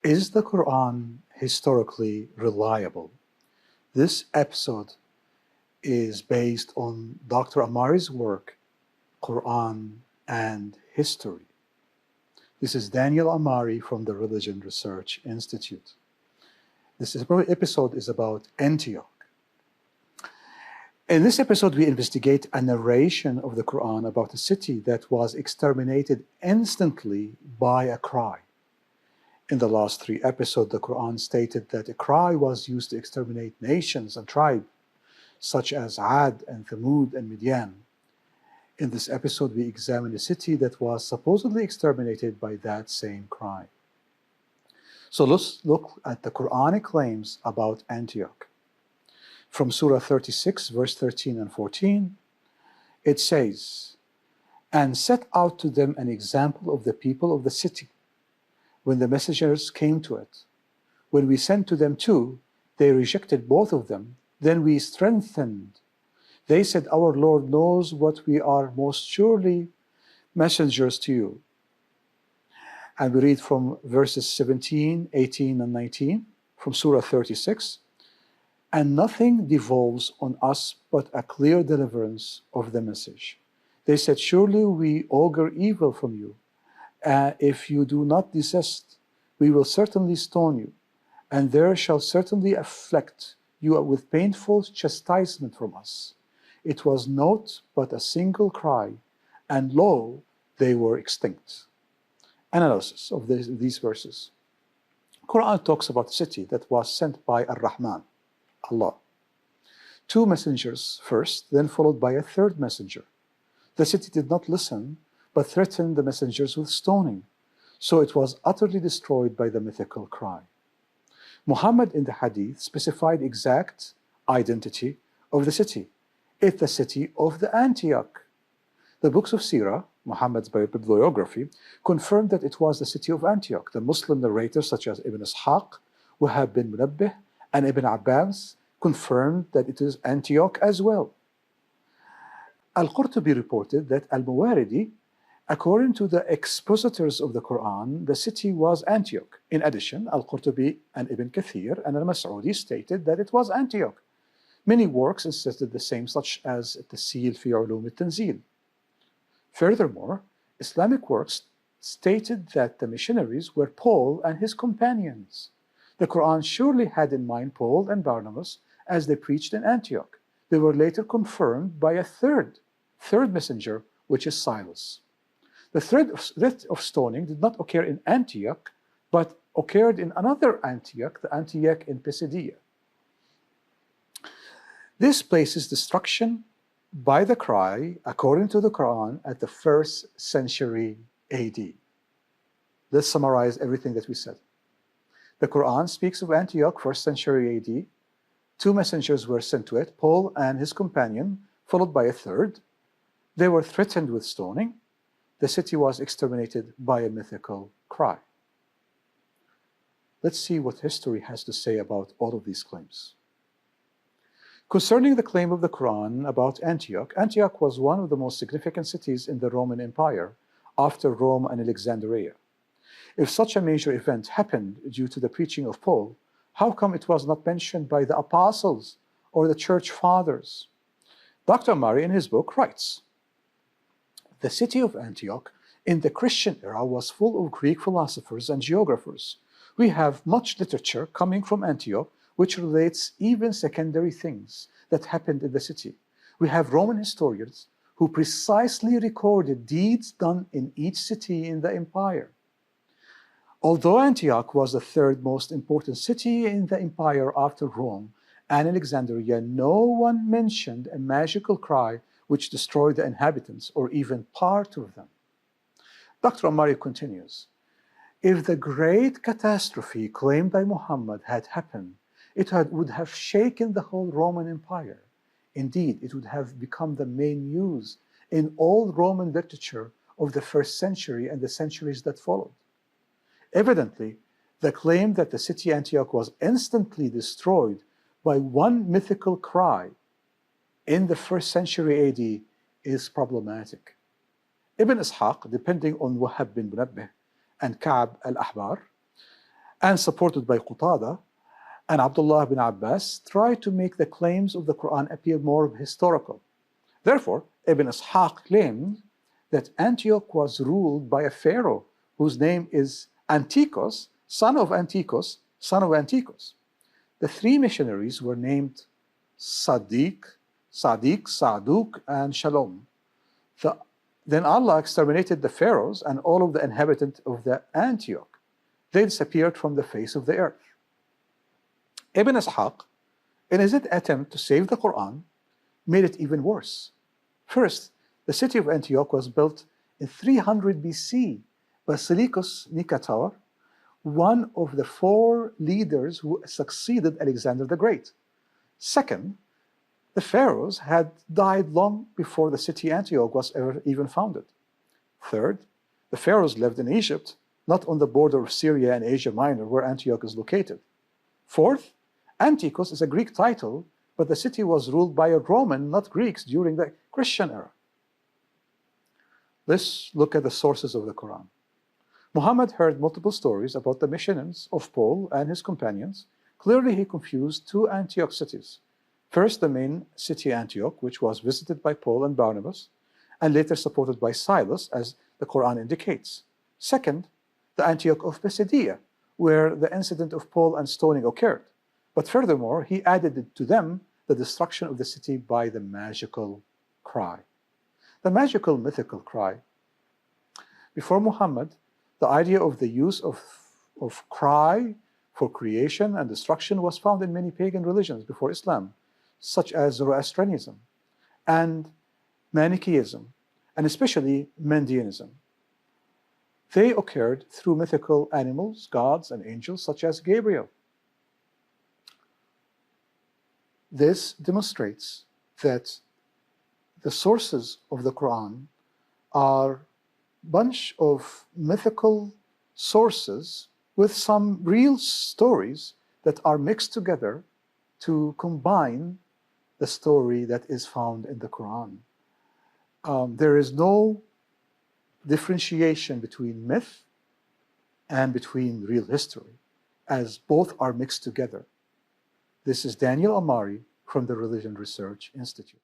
Is the Quran historically reliable? This episode is based on Dr. Amari's work, Quran and History. This is Daniel Amari from the Religion Research Institute. This episode is about Antioch. In this episode, we investigate a narration of the Quran about a city that was exterminated instantly by a cry. In the last 3 episodes, the Quran stated that a cry was used to exterminate nations and tribes, such as Ad and Thamud and Midian. In this episode, we examine a city that was supposedly exterminated by that same cry. So let's look at the Quranic claims about Antioch. From Surah 36, verse 13 and 14, it says, "And set out to them an example of the people of the city, when the messengers came to it. When we sent to them too, they rejected both of them. Then we strengthened. They said, Our Lord knows what we are most surely messengers to you." And we read from verses 17, 18, and 19 from Surah 36. "And nothing devolves on us but a clear deliverance of the message. They said, Surely we augur evil from you. If you do not desist, we will certainly stone you, and there shall certainly afflict you with painful chastisement from us. It was not but a single cry, and lo, they were extinct." Analysis of these verses. Quran talks about a city that was sent by Ar-Rahman, Allah. 2 messengers first, then followed by a 3rd messenger. The city did not listen, but threatened the messengers with stoning, so it was utterly destroyed by the mythical cry. Muhammad in the Hadith specified exact identity of the city. It's the city of the Antioch. The books of Sirah, Muhammad's bibliography, confirmed that it was the city of Antioch. The Muslim narrators such as Ibn Ishaq, Wahab bin Munabbih, and Ibn Abbas confirmed that it is Antioch as well. Al-Qurtubi reported that Al-Mawardi, according to the expositors of the Quran, the city was Antioch. In addition, Al-Qurtubi and Ibn Kathir and Al-Mas'udi stated that it was Antioch. Many works insisted the same, such as Tasil fi Ulum al-Tanzil. Furthermore, Islamic works stated that the missionaries were Paul and his companions. The Quran surely had in mind Paul and Barnabas as they preached in Antioch. They were later confirmed by a third messenger, which is Silas. The threat of stoning did not occur in Antioch, but occurred in another Antioch, the Antioch in Pisidia. This places destruction by the cry, according to the Quran, at the 1st century AD. Let's summarize everything that we said. The Quran speaks of Antioch, 1st century AD. 2 messengers were sent to it, Paul and his companion, followed by a 3rd. They were threatened with stoning. The city was exterminated by a mythical cry. Let's see what history has to say about all of these claims. Concerning the claim of the Quran about Antioch, Antioch was one of the most significant cities in the Roman Empire after Rome and Alexandria. If such a major event happened due to the preaching of Paul, how come it was not mentioned by the apostles or the church fathers? Dr. Amari in his book writes, "The city of Antioch in the Christian era was full of Greek philosophers and geographers. We have much literature coming from Antioch which relates even secondary things that happened in the city. We have Roman historians who precisely recorded deeds done in each city in the empire. Although Antioch was the 3rd most important city in the empire after Rome and Alexandria, no one mentioned a magical cry which destroyed the inhabitants or even part of them." Dr. Amari continues, "If the great catastrophe claimed by Muhammad had happened, it would have shaken the whole Roman Empire. Indeed, it would have become the main news in all Roman literature of the 1st century and the centuries that followed. Evidently, the claim that the city Antioch was instantly destroyed by one mythical cry in the 1st century AD is problematic. Ibn Ishaq, depending on Wahab bin Munabbih and Ka'b al-Ahbar, and supported by Qatada and Abdullah bin Abbas, tried to make the claims of the Quran appear more historical. Therefore, Ibn Ishaq claimed that Antioch was ruled by a pharaoh whose name is Antiochus, son of Antiochus, son of Antiochus. The three missionaries were named Sadiq, Sa'duk, and Shalom. Then Allah exterminated the pharaohs and all of the inhabitants of the Antioch. They disappeared from the face of the earth. Ibn Ishaq, in his attempt to save the Quran, made it even worse. First, the city of Antioch was built in 300 BC by Seleucus Nicator, one of the four leaders who succeeded Alexander the Great. Second, the pharaohs had died long before the city Antioch was ever even founded. Third, the pharaohs lived in Egypt, not on the border of Syria and Asia Minor, where Antioch is located. Fourth, Antiochus is a Greek title, but the city was ruled by a Roman, not Greeks, during the Christian era. Let's look at the sources of the Quran. Muhammad heard multiple stories about the missions of Paul and his companions. Clearly, he confused two Antioch cities. First, the main city Antioch, which was visited by Paul and Barnabas, and later supported by Silas, as the Quran indicates. Second, the Antioch of Pisidia, where the incident of Paul and stoning occurred. But furthermore, he added to them the destruction of the city by the magical cry. The magical mythical cry. Before Muhammad, the idea of the use of cry for creation and destruction was found in many pagan religions before Islam, such as Zoroastrianism and Manichaeism, and especially Mandeanism. They occurred through mythical animals, gods, and angels such as Gabriel. This demonstrates that the sources of the Quran are a bunch of mythical sources with some real stories that are mixed together to combine the story that is found in the Quran. There is no differentiation between myth and between real history, as both are mixed together. This is Daniel Amari from the Religion Research Institute.